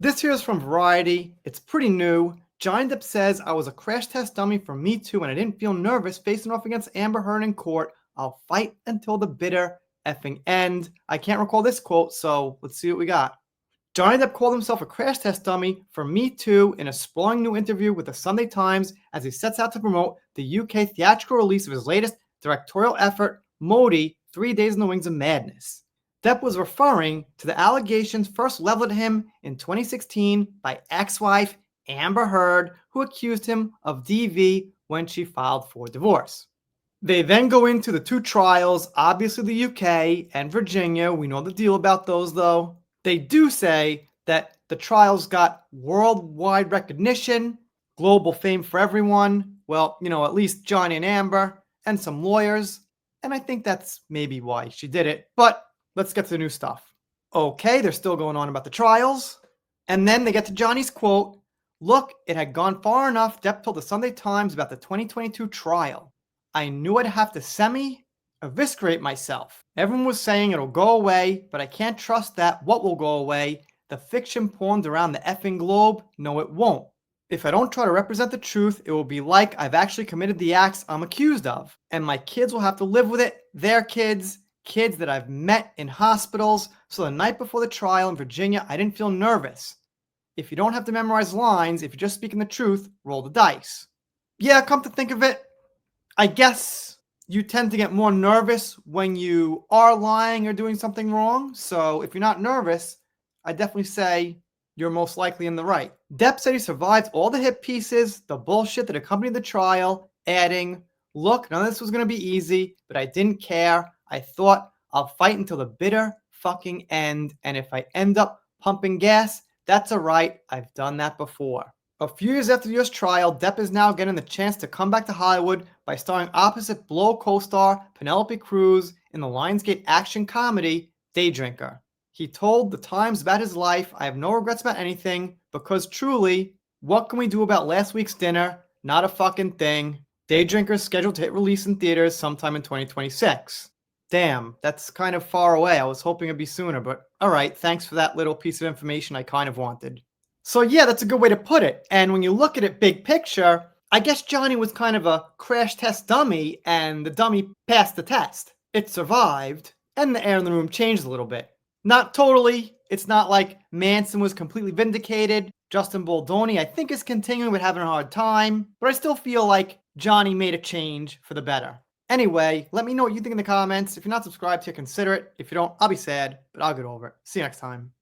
This here is from Variety. It's pretty new. Johnny Depp says, I was a crash test dummy for Me Too and I didn't feel nervous facing off against Amber Heard in court. I'll fight until the bitter effing end. I can't recall this quote, so let's see what we got. Johnny Depp called himself a crash test dummy for Me Too in a sprawling new interview with the Sunday Times as he sets out to promote the UK theatrical release of his latest directorial effort, Modi, 3 Days in the Wings of Madness. Depp was referring to the allegations first leveled at him in 2016 by ex-wife Amber Heard, who accused him of DV when she filed for divorce. They then go into the two trials, obviously the UK and Virginia. We know the deal about those, though. They do say that the trials got worldwide recognition, global fame for everyone. Well, at least Johnny and Amber, and some lawyers. And I think that's maybe why she did it. But let's get to the new stuff. Okay, they're still going on about the trials. And then they get to Johnny's quote. Look, it had gone far enough. Depp told the Sunday Times about the 2022 trial. I knew I'd have to semi-eviscerate myself. Everyone was saying it'll go away, but I can't trust that. What will go away? The fiction pawned around the effing globe? No, it won't. If I don't try to represent the truth, it will be like I've actually committed the acts I'm accused of. And my kids will have to live with it. Their kids that I've met in hospitals. So the night before the trial in Virginia, I didn't feel nervous. If you don't have to memorize lines, if you're just speaking the truth, roll the dice. Yeah, come to think of it, I guess you tend to get more nervous when you are lying or doing something wrong. So if you're not nervous, I definitely say you're most likely in the right. Depp said he survived all the hit pieces, the bullshit that accompanied the trial, adding, look, none of this was going to be easy, but I didn't care. I thought I'll fight until the bitter fucking end. And if I end up pumping gas, that's all right. I've done that before. A few years after the US trial, Depp is now getting the chance to come back to Hollywood by starring opposite Blow co-star Penelope Cruz in the Lionsgate action comedy Day Drinker. He told The Times about his life, I have no regrets about anything, because truly, what can we do about last week's dinner? Not a fucking thing. Day Drinker is scheduled to hit release in theaters sometime in 2026. Damn, that's kind of far away. I was hoping it'd be sooner, but alright, thanks for that little piece of information I kind of wanted. So yeah, that's a good way to put it. And when you look at it big picture, I guess Johnny was kind of a crash test dummy, and the dummy passed the test. It survived, and the air in the room changed a little bit. Not totally. It's not like Manson was completely vindicated. Justin Baldoni, I think, is continuing but having a hard time. But I still feel like Johnny made a change for the better. Anyway, let me know what you think in the comments. If you're not subscribed here, consider it. If you don't, I'll be sad, but I'll get over it. See you next time.